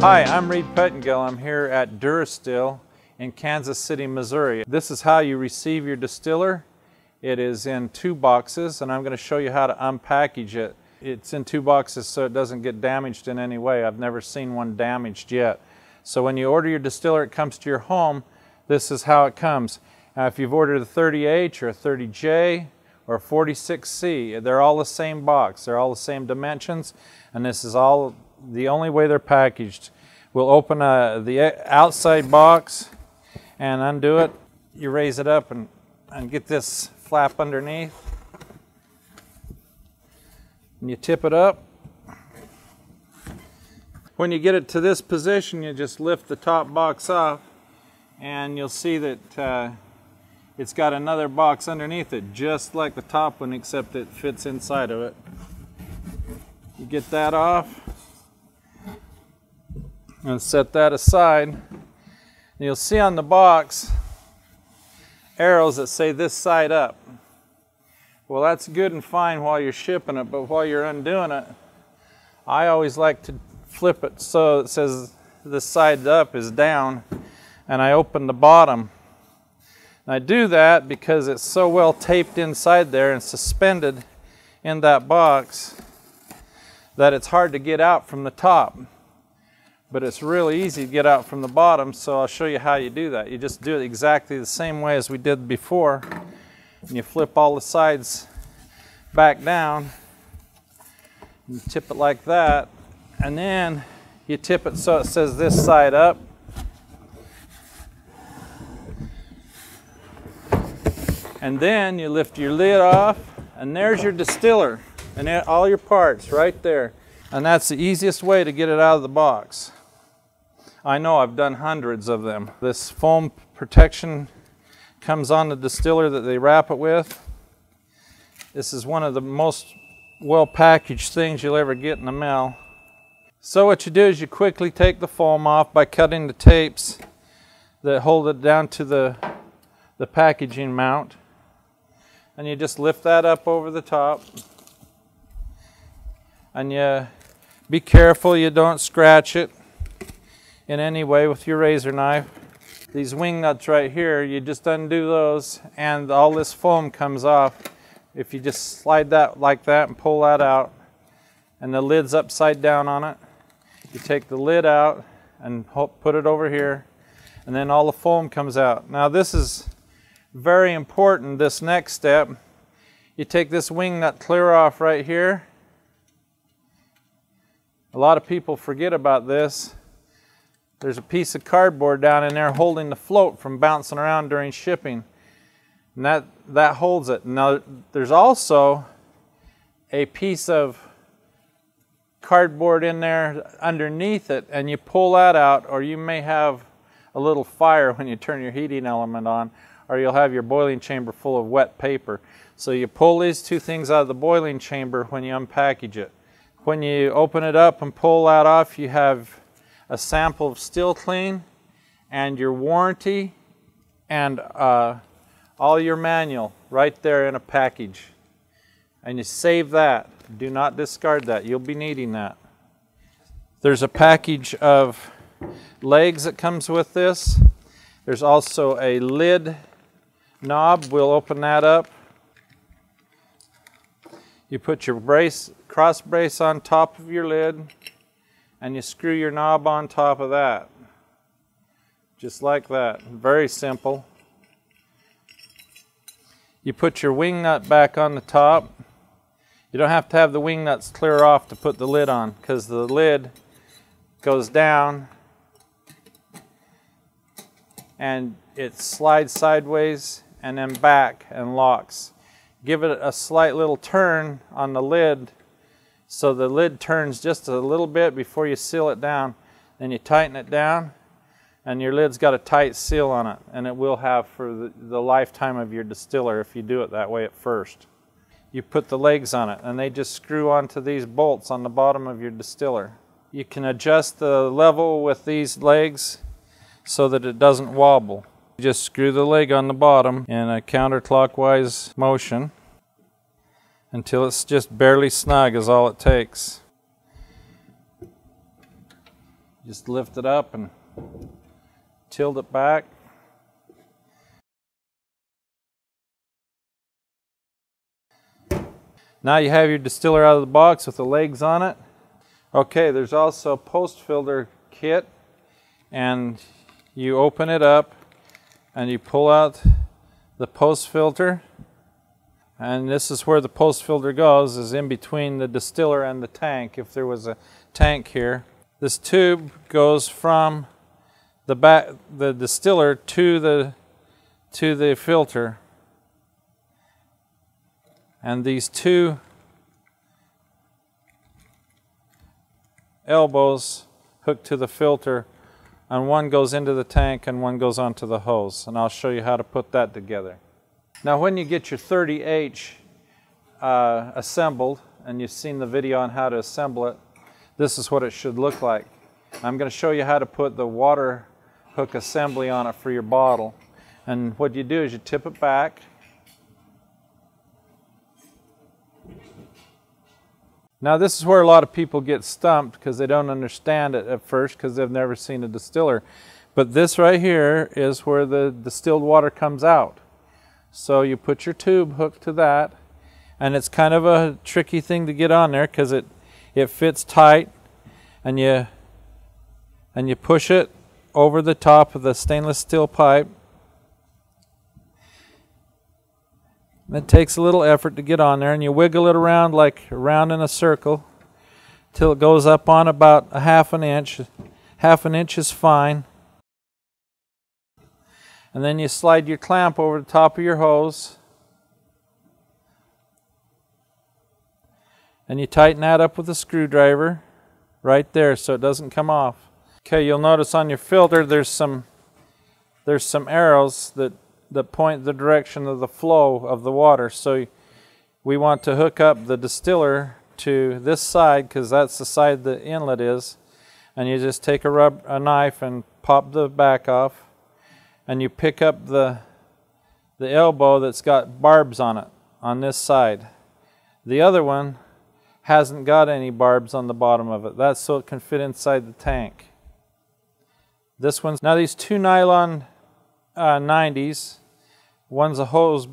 Hi, I'm Reed Pettengill. I'm here at Durastill in Kansas City, Missouri. This is how you receive your distiller. It is in 2 boxes, and I'm going to show you how to unpackage it. It's in 2 boxes so it doesn't get damaged in any way. I've never seen one damaged yet. So when you order your distiller, it comes to your home. This is how it comes. Now, if you've ordered a 30H or a 30J or a 46C, they're all the same box. They're all the same dimensions, and this is all the only way they're packaged. We'll open the outside box and undo it. You raise it up and get this flap underneath. And you tip it up. When you get it to this position, you just lift the top box off, and you'll see that it's got another box underneath it, just like the top one, except it fits inside of it. You get that off and set that aside. And you'll see on the box arrows that say this side up. Well, that's good and fine while you're shipping it, but while you're undoing it, I always like to flip it so it says this side up is down, and I open the bottom. And I do that because it's so well taped inside there and suspended in that box that it's hard to get out from the top. But it's really easy to get out from the bottom, so I'll show you how you do that. You just do it exactly the same way as we did before. And you flip all the sides back down. You tip it like that, and then you tip it so it says this side up. And then you lift your lid off, and there's your distiller and all your parts right there. And that's the easiest way to get it out of the box. I know, I've done hundreds of them. This foam protection comes on the distiller that they wrap it with. This is one of the most well packaged things you'll ever get in the mail. So what you do is you quickly take the foam off by cutting the tapes that hold it down to the packaging mount. And you just lift that up over the top. And you be careful you don't scratch it in any way with your razor knife. These wing nuts right here, you just undo those and all this foam comes off. If you just slide that like that and pull that out, and the lid's upside down on it, you take the lid out and put it over here, and then all the foam comes out. Now this is very important, this next step. You take this wing nut clear off right here. A lot of people forget about this. There's a piece of cardboard down in there holding the float from bouncing around during shipping. And that holds it. Now there's also a piece of cardboard in there underneath it, and you pull that out, or you may have a little fire when you turn your heating element on, or you'll have your boiling chamber full of wet paper. So you pull these 2 things out of the boiling chamber when you unpackage it. When you open it up and pull that off, you have a sample of Still Clean and your warranty and all your manual right there in a package. And you save that. Do not discard that. You'll be needing that. There's a package of legs that comes with this. There's also a lid knob. We'll open that up. You put your cross brace on top of your lid, and you screw your knob on top of that. Just like that. Very simple. You put your wing nut back on the top. You don't have to have the wing nuts clear off to put the lid on, because the lid goes down and it slides sideways and then back and locks. Give it a slight little turn on the lid so the lid turns just a little bit before you seal it down. Then you tighten it down, and your lid's got a tight seal on it, and it will have for the lifetime of your distiller if you do it that way at first. You put the legs on it, and they just screw onto these bolts on the bottom of your distiller. You can adjust the level with these legs so that it doesn't wobble. You just screw the leg on the bottom in a counterclockwise motion until it's just barely snug is all it takes. Just lift it up and tilt it back. Now you have your distiller out of the box with the legs on it. Okay, there's also a post filter kit, and you open it up and you pull out the post filter, and this is where the post filter goes, is in between the distiller and the tank, if there was a tank here. This tube goes from the distiller to the filter, and these two elbows hook to the filter, and one goes into the tank and one goes onto the hose, and I'll show you how to put that together. Now when you get your 30H assembled, and you've seen the video on how to assemble it, this is what it should look like. I'm going to show you how to put the water hook assembly on it for your bottle. And what you do is you tip it back, now this is where a lot of people get stumped because they don't understand it at first because they've never seen a distiller. But this right here is where the distilled water comes out. So you put your tube hooked to that, and it's kind of a tricky thing to get on there because it fits tight, and you push it over the top of the stainless steel pipe. It takes a little effort to get on there, and you wiggle it around like around in a circle till it goes up on about a half an inch. Half an inch is fine. And then you slide your clamp over the top of your hose, and you tighten that up with a screwdriver right there so it doesn't come off. Okay, you'll notice on your filter there's some arrows that point the direction of the flow of the water. So we want to hook up the distiller to this side because that's the side the inlet is, and you just take a knife and pop the back off, and you pick up the elbow that's got barbs on it on this side. The other one hasn't got any barbs on the bottom of it. That's so it can fit inside the tank. This one's, now these two nylon 90s, one's a hose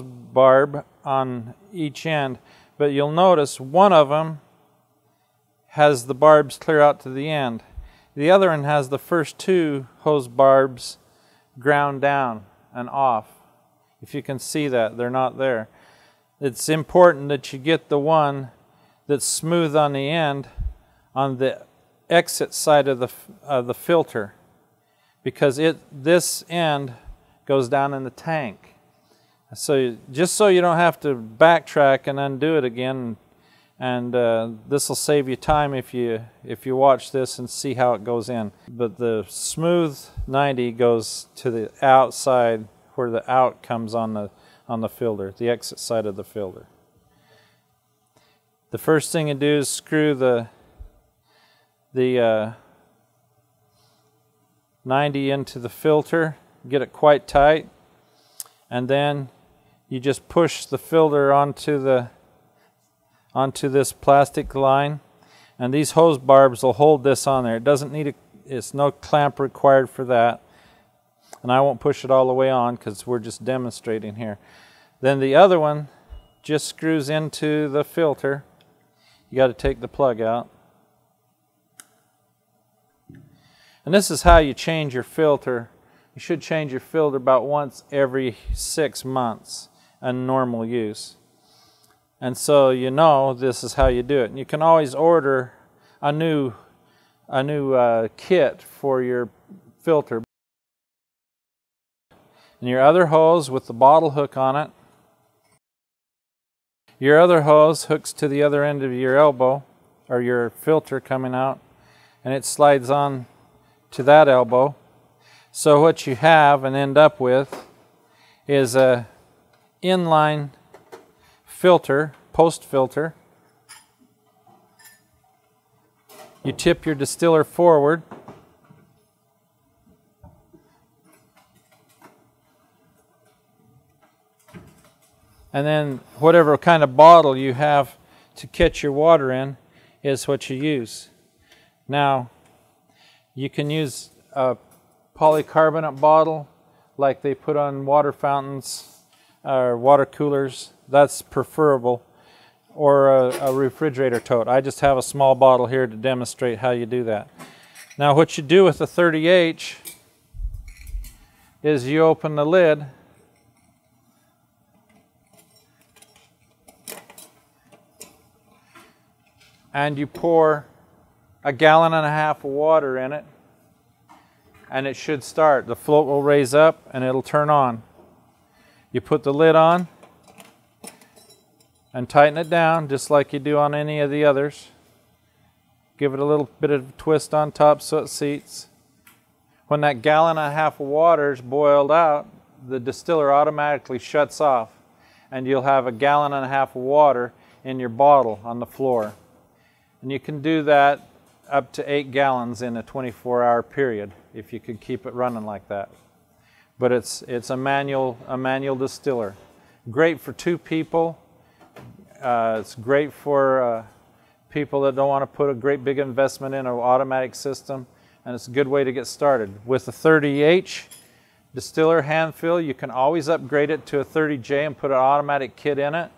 barb on each end, but you'll notice one of them has the barbs clear out to the end. The other one has the first two hose barbs ground down and off. If you can see that, they're not there. It's important that you get the one that's smooth on the end on the exit side of the filter, because this end goes down in the tank. So just so you don't have to backtrack and undo it again, and this will save you time if you watch this and see how it goes in. But the smooth 90 goes to the outside where the out comes on the filter, the exit side of the filter. The first thing you do is screw the 90 into the filter, get it quite tight, and then you just push the filter onto this plastic line, and these hose barbs will hold this on there. It doesn't need it's no clamp required for that, and I won't push it all the way on because we're just demonstrating here. Then the other one just screws into the filter. You got to take the plug out. And this is how you change your filter. You should change your filter about once every 6 months in normal use. And so you know this is how you do it. And you can always order a new kit for your filter. And your other hose with the bottle hook on it. Your other hose hooks to the other end of your elbow, or your filter coming out, and it slides on to that elbow. So what you have and end up with is a inline filter, post filter. You tip your distiller forward, and then whatever kind of bottle you have to catch your water in is what you use. Now, You can use a polycarbonate bottle like they put on water fountains or water coolers. That's preferable. Or a refrigerator tote. I just have a small bottle here to demonstrate how you do that. Now what you do with the 30H is you open the lid and you pour 1.5 gallons of water in it, and it should start. The float will raise up and it'll turn on. You put the lid on and tighten it down just like you do on any of the others. Give it a little bit of a twist on top so it seats. When that 1.5 gallons of water is boiled out, the distiller automatically shuts off, and you'll have 1.5 gallons of water in your bottle on the floor. And you can do that up to 8 gallons in a 24-hour period if you could keep it running like that. But it's a manual distiller. Great for 2 people. It's great for people that don't want to put a great big investment in an automatic system, and it's a good way to get started. With the 30H distiller hand fill, you can always upgrade it to a 30J and put an automatic kit in it,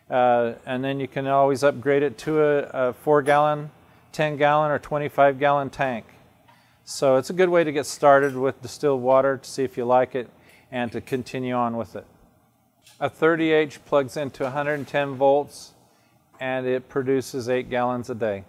and then you can always upgrade it to a 4-gallon, 10-gallon, or 25-gallon tank. So it's a good way to get started with distilled water to see if you like it and to continue on with it. A 30H plugs into 110 volts and it produces 8 gallons a day.